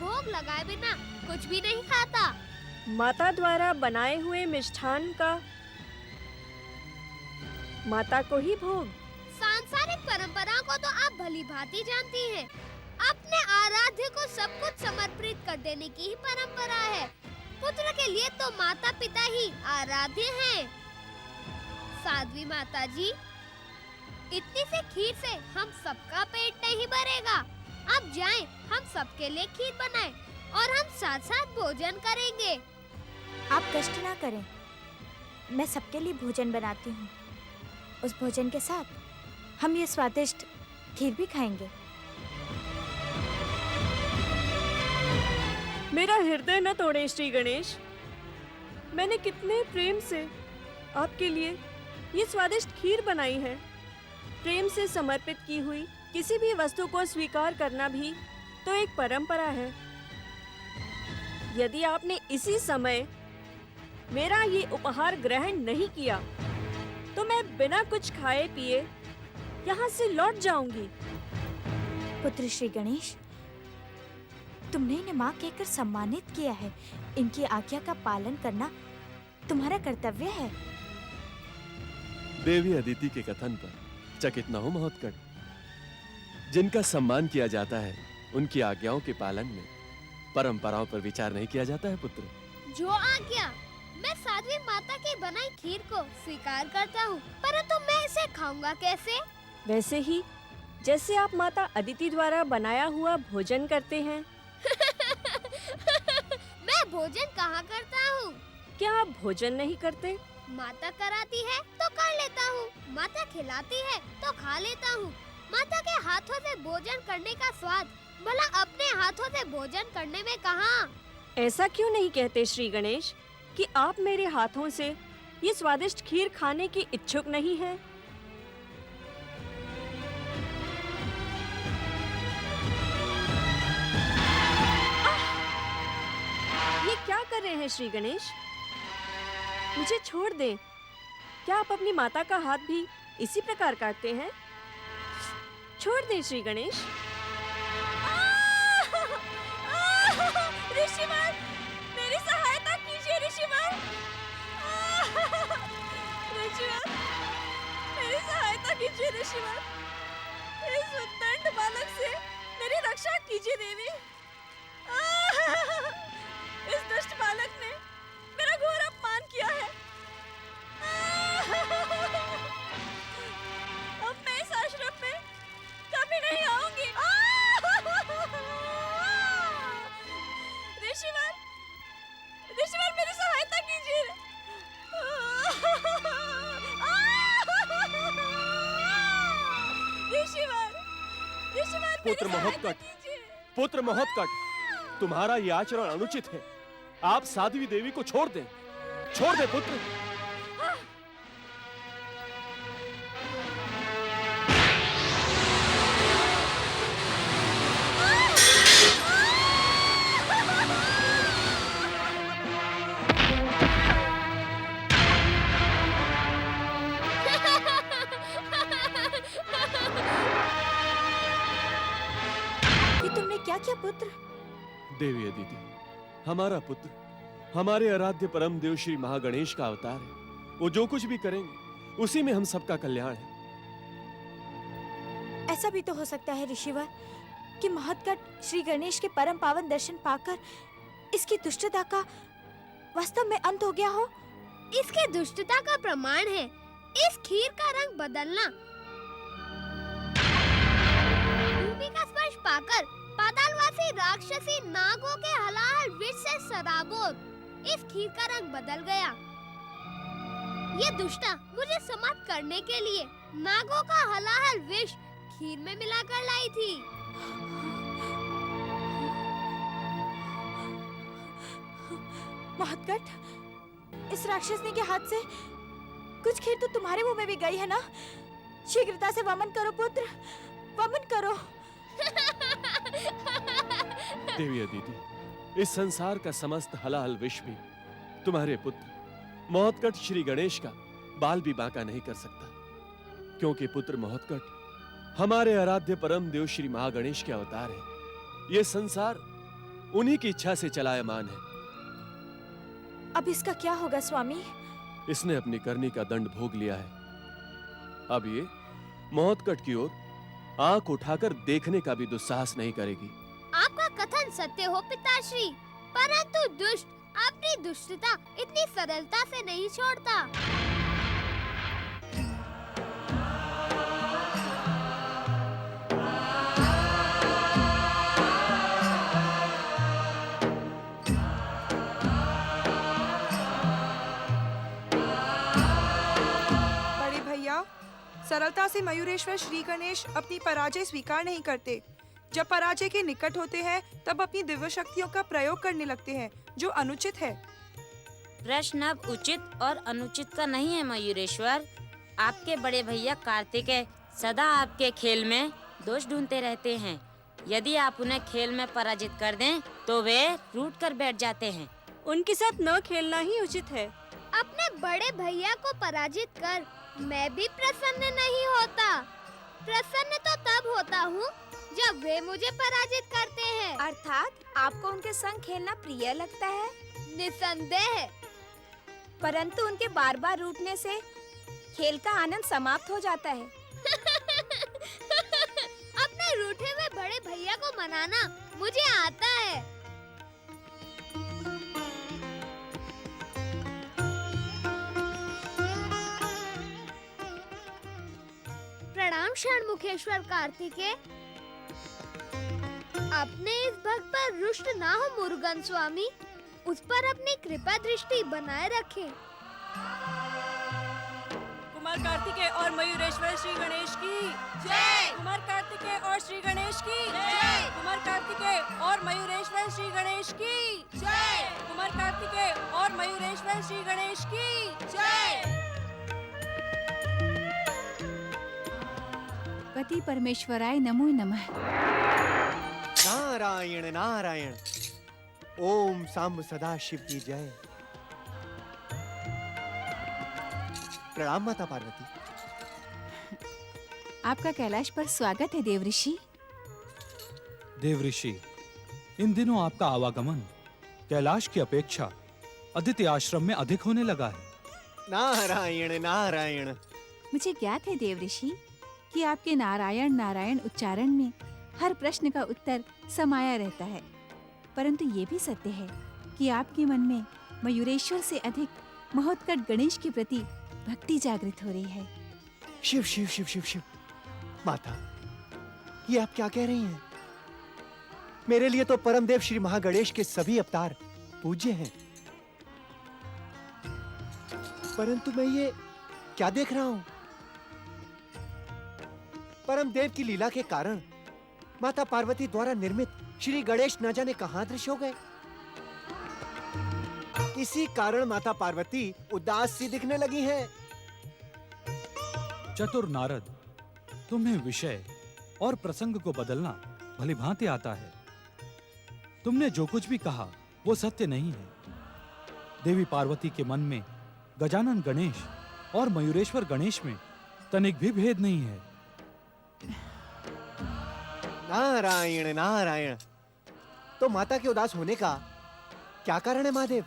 भोग लगाए बिना कुछ भी नहीं खाता। माता द्वारा बनाए हुए मिष्ठान का माता को ही भोग। सांसारिक परंपराओं को तो आप भली भांति जानती हैं। अपने आराध्य को सब कुछ समर्पित कर देने की ही परंपरा है। पुत्र के लिए तो माता पिता ही आराध्य हैं। साध्वी माता जी, इतनी से खीर से हम सबका पेट नहीं भरेगा। अब जाएं, हम सबके लिए खीर बनाएं और हम साथ साथ भोजन करेंगे। आप कष्ट ना करें, मैं सबके लिए भोजन बनाती हूँ। उस भोजन के साथ हम ये स्वादिष्ट खीर भी खाएंगे। मेरा हृदय न तोड़े श्री गणेश। मैंने कितने प्रेम से आपके लिए ये स्वादिष्ट खीर बनाई है। प्रेम से समर्पित की हुई किसी भी वस्तु को स्वीकार करना भी तो एक परंपरा है। यदि आपने इसी समय मेरा ये उपहार ग्रहण नहीं किया तो मैं बिना कुछ खाए पिए यहाँ से लौट जाऊंगी। पुत्र श्री गणेश, तुमने इन्हें माँ कहकर सम्मानित किया है। इनकी आज्ञा का पालन करना तुम्हारा कर्तव्य है। देवी अदिति के कथन पर चकित न हो महोत्कट। जिनका सम्मान किया जाता है उनकी आज्ञाओं के पालन में परंपराओं पर विचार नहीं किया जाता है पुत्र। जो आज्ञा, मैं साध्वी माता की बनाई खीर को स्वीकार करता हूँ, परंतु मैं इसे खाऊंगा कैसे? वैसे ही जैसे आप माता अदिति द्वारा बनाया हुआ भोजन करते हैं। मैं भोजन कहाँ करता हूँ? क्या आप भोजन नहीं करते? माता कराती है तो कर लेता हूँ, माता खिलाती है तो खा लेता हूँ। माता के हाथों से भोजन करने का स्वाद भला अपने हाथों से भोजन करने में कहाँ? ऐसा क्यों नहीं कहते श्री गणेश कि आप मेरे हाथों से ये स्वादिष्ट खीर खाने की इच्छुक नहीं हैं? ये क्या कर रहे हैं श्री गणेश? मुझे छोड़ दें। क्या आप अपनी माता का हाथ भी इसी प्रकार काटते हैं? छोड़ दें श्री गणेश। ऋषिवर, मेरी सहायता कीजिए ऋषिवर। ऋषिवर, मेरी सहायता कीजिए ऋषिवर। इस उद्दंड बालक से मेरी रक्षा कीजिए देवी। इस दुष्ट बालक ने मेरा घोर अपमान किया है। अब मैं इस आश्रम में कभी नहीं आऊंगी। ऋषिवर, ऋषिवर मेरी सहायता कीजिए। ऋषिवर, ऋषिवर पुत्र महोत्कट, पुत्र महोत्कट, तुम्हारा ये आचरण अनुचित है। आप साध्वी देवी को छोड़ दें, छोड़ दे पुत्र। ये तुमने क्या किया पुत्र? देवी अदिति, हमारा पुत्र हमारे आराध्य परम देव श्री महागणेश का अवतार है। वो जो कुछ भी करेंगे उसी में हम सबका कल्याण है। ऐसा भी तो हो सकता है ऋषिवर कि महत्कट श्री गणेश के परम पावन दर्शन पाकर इसकी दुष्टता का वास्तव में अंत हो गया हो। इसके दुष्टता का प्रमाण है इस खीर का रंग बदलना। भूमि का स्पर्श पाकर पातालवासी राक्षसी नागों के हलाहल विष से सराबोर इस खीर का रंग बदल गया। ये दुष्टा मुझे समाप्त करने के लिए नागों का हलाहल विष खीर में मिलाकर लाई थी। महत्कट, इस राक्षसनी के हाथ से कुछ खीर तो तुम्हारे मुंह में भी गई है ना? शीघ्रता से वमन करो पुत्र, वमन करो। देवी अदिति, इस संसार का समस्त हलाहल विष भी तुम्हारे पुत्र महोत्कट श्री गणेश का बाल भी बांका नहीं कर सकता, क्योंकि पुत्र महोत्कट हमारे आराध्य परम देव श्री महागणेश के अवतार है। ये संसार उन्हीं की इच्छा से चलायमान है। अब इसका क्या होगा स्वामी? इसने अपनी करनी का दंड भोग लिया है। अब ये मौतकट की ओर आंख उठाकर देखने का भी दुस्साहस नहीं करेगी। आपका कथन सत्य हो पिताश्री, परंतु दुष्ट अपनी दुष्टता इतनी सरलता से नहीं छोड़ता। बड़े भैया, सरलता से मयूरेश्वर श्री गणेश अपनी पराजय स्वीकार नहीं करते। जब पराजय के निकट होते हैं तब अपनी दिव्य शक्तियों का प्रयोग करने लगते हैं, जो अनुचित है। प्रश्न अब उचित और अनुचित का नहीं है मयूरेश्वर। आपके बड़े भैया कार्तिकेय सदा आपके खेल में दोष ढूंढते रहते हैं। यदि आप उन्हें खेल में पराजित कर दें तो वे रूठ कर बैठ जाते हैं। उनके साथ न खेलना ही उचित है। अपने बड़े भैया को पराजित कर मैं भी प्रसन्न नहीं होता। प्रसन्न तो तब होता हूँ जब वे मुझे पराजित करते हैं। अर्थात आपको उनके संग खेलना प्रिय लगता है, निसंदेह। परंतु उनके बार बार रूठने से खेल का आनंद समाप्त हो जाता है। अपने रूठे हुए बड़े भैया को मनाना मुझे आता है। प्रणाम षणमुखेश्वर कार्तिकेय। अपने इस भक्त पर रुष्ट ना हो मुरुगन स्वामी, उस पर अपनी कृपा दृष्टि बनाए रखें। कुमार कार्तिकेय और मयूरेश्वर श्री गणेश की जय। कुमार कार्तिकेय और श्री गणेश की जय। कुमार कार्तिकेय और मयूरेश्वर श्री गणेश की जय। कुमार कार्तिकेय और मयूरेश्वर श्री गणेश की जय। पति परमेश्वराय नमो नमः। नारायण नारायण। ओम सांब सदा शिव की जय। प्रणाम माता पार्वती। आपका कैलाश पर स्वागत है देवऋषि। देवऋषि, इन दिनों आपका आवागमन कैलाश की अपेक्षा अदिति आश्रम में अधिक होने लगा है। नारायण नारायण। मुझे ज्ञात है देवऋषि कि आपके नारायण नारायण उच्चारण में हर प्रश्न का उत्तर समाया रहता है, परंतु ये भी सत्य है कि आपके मन में मयूरेश्वर से अधिक महोत्कट गणेश के प्रति भक्ति जागृत हो रही है। शिव शिव शिव शिव शिव। माता, ये आप क्या कह रही हैं? मेरे लिए तो परमदेव श्री महागणेश के सभी अवतार पूज्य हैं, परंतु मैं ये क्या देख रहा हूं? परमदेव की लीला के कारण माता पार्वती द्वारा निर्मित श्री गणेश न जाने कहां दृश्य हो गए। इसी कारण माता पार्वती उदास सी दिखने लगी हैं। चतुर नारद, तुम्हें विषय और प्रसंग को बदलना भलीभांति आता है। तुमने जो कुछ भी कहा वो सत्य नहीं है। देवी पार्वती के मन में गजानन गणेश और मयूरेश्वर गणेश में तनिक भी भेद नहीं है। नारायण नारायण। तो माता के उदास होने का क्या कारण है महादेव?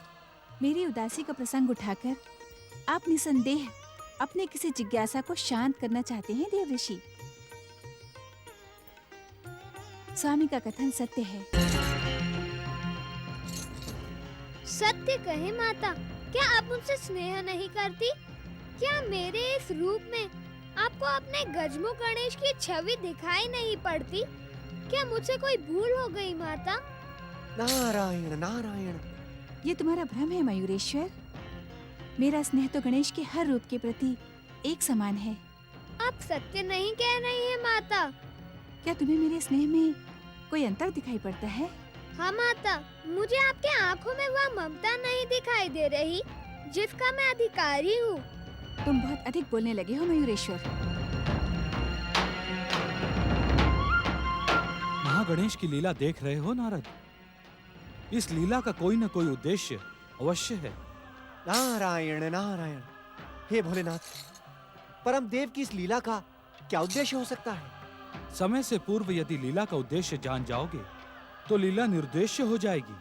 मेरी उदासी का प्रसंग उठाकर आप निसंदेह अपने किसी जिज्ञासा को शांत करना चाहते हैं देवऋषि। स्वामी का कथन सत्य है। सत्य कहे माता, क्या आप उनसे स्नेह नहीं करती? क्या मेरे इस रूप में आपको अपने गजमुख गणेश की छवि दिखाई नहीं पड़ती? क्या मुझसे कोई भूल हो गई माता? नारायण नारायण। ये तुम्हारा भ्रम है मयूरेश्वर। मेरा स्नेह तो गणेश के हर रूप के प्रति एक समान है। आप सत्य नहीं कह रही हैं माता। क्या तुम्हें मेरे स्नेह में कोई अंतर दिखाई पड़ता है? हाँ माता, मुझे आपके आँखों में वह ममता नहीं दिखाई दे रही जिसका मैं अधिकारी हूँ। तुम बहुत अधिक बोलने लगे हो मयूरेश्वर। महागणेश की लीला देख रहे हो नारद? इस लीला का कोई न कोई उद्देश्य अवश्य है। नारायण नारायण। हे भोलेनाथ, परम देव की इस लीला का क्या उद्देश्य हो सकता है? समय से पूर्व यदि लीला का उद्देश्य जान जाओगे तो लीला निर्देश्य हो जाएगी।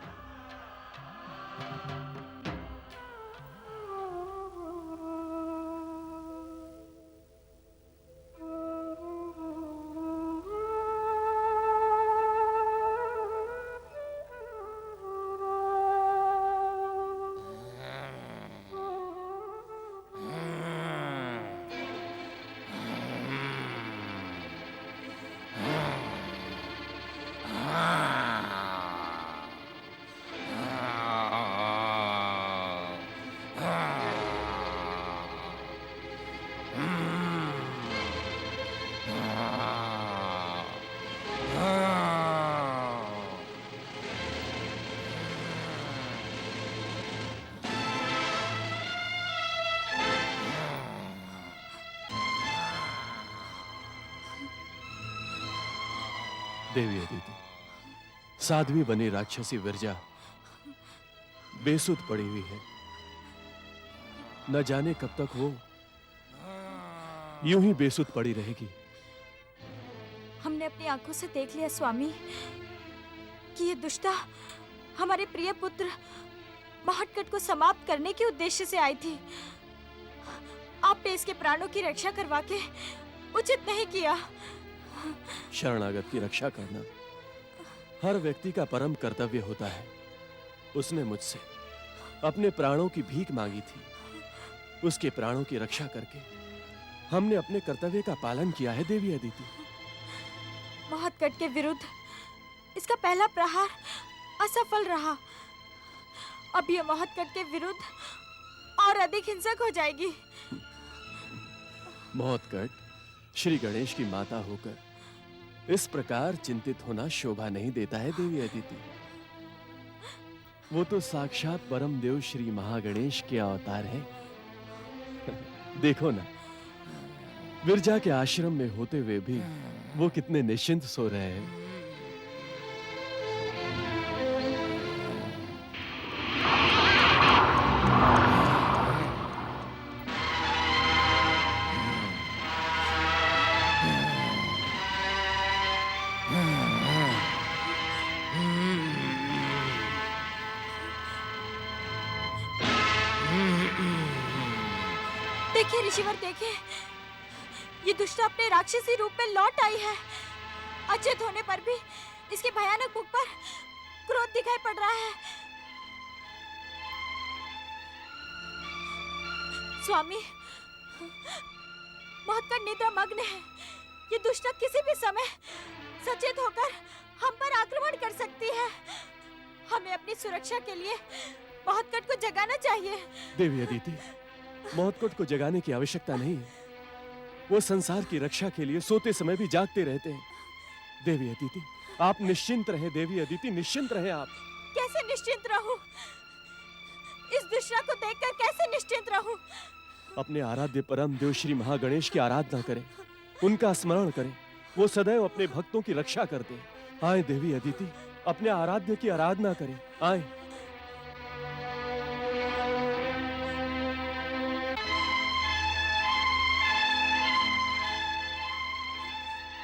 देवी अदिति, साध्वी बनी राक्षसी विरजा बेसुध पड़ी हुई है। न जाने कब तक वो यूं ही बेसुध पड़ी रहेगी। हमने अपनी आंखों से देख लिया स्वामी कि ये दुष्टा हमारे प्रिय पुत्र महटकट को समाप्त करने के उद्देश्य से आई थी। आपने इसके प्राणों की रक्षा करवा के उचित नहीं किया। शरणागत की रक्षा करना हर व्यक्ति का परम कर्तव्य होता है। उसने मुझसे अपने प्राणों की भीख मांगी थी। उसके प्राणों की रक्षा करके हमने अपने कर्तव्य का पालन किया है देवी अदिति। महटकट के विरुद्ध इसका पहला प्रहार असफल रहा। अब ये महटकट के विरुद्ध और अधिक हिंसक हो जाएगी। महटकट श्री गणेश की माता होकर इस प्रकार चिंतित होना शोभा नहीं देता है देवी अदिति। वो तो साक्षात परम देव श्री महागणेश के अवतार है। देखो ना, विरजा के आश्रम में होते हुए भी वो कितने निश्चिंत सो रहे हैं। देखिए ऋषिवर, देखिए, ये दुष्टा अपने राक्षसी रूप में लौट आई है। अचेत होने पर भी इसके भयानक मुख पर क्रोध दिखाई पड़ रहा है। स्वामी, महटकट निद्रा मग्न है। ये दुष्टा किसी भी समय सचेत होकर हम पर आक्रमण कर सकती है। हमें अपनी सुरक्षा के लिए महटकट को जगाना चाहिए। देवी अदिति, महटकट को जगाने की आवश्यकता नहीं है। वो संसार की रक्षा के लिए सोते समय भी जागते रहते हैं। देवी अदिति, आप निश्चिंत रहे। देवी अदिति, निश्चिंत रहे आप। कैसे निश्चिंत रहूं? इस दुष्टा को देखकर कैसे निश्चिंत रहूं? अपने आराध्य परम देव श्री महागणेश की आराधना करें, उनका स्मरण करें। वो सदैव अपने भक्तों की रक्षा करते हैं। आए देवी अदिति, अपने आराध्य की आराधना करें। आए।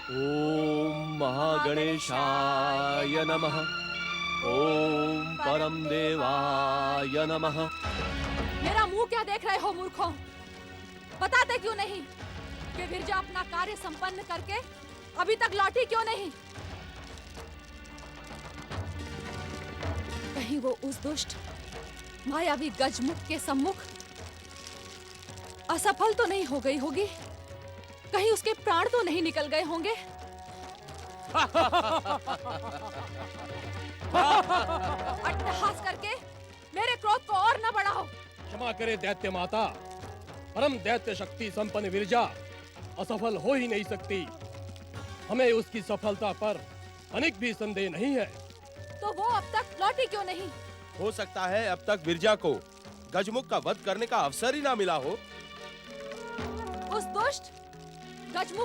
ओम महागणेशाय नमः। ओम परम देवाय नमः। मेरा मुंह क्या देख रहे हो मूर्खों? बताते क्यों नहीं कि विरजा अपना कार्य संपन्न करके अभी तक लौटी क्यों नहीं? कहीं वो उस दुष्ट मायावी गजमुख के सम्मुख असफल तो नहीं हो गई होगी? कहीं उसके प्राण तो नहीं निकल गए होंगे? अट्टहास करके मेरे क्रोध को और न बढ़ाओ। क्षमा करे दैत्य माता, परम दैत्य शक्ति संपन्न विरजा असफल हो ही नहीं सकती। हमें उसकी सफलता पर अनेक भी संदेह नहीं है। तो वो अब तक लौटी क्यों नहीं? हो सकता है अब तक विरजा को गजमुख का वध करने का अवसर ही ना मिला हो। उस दुष्ट गजमुख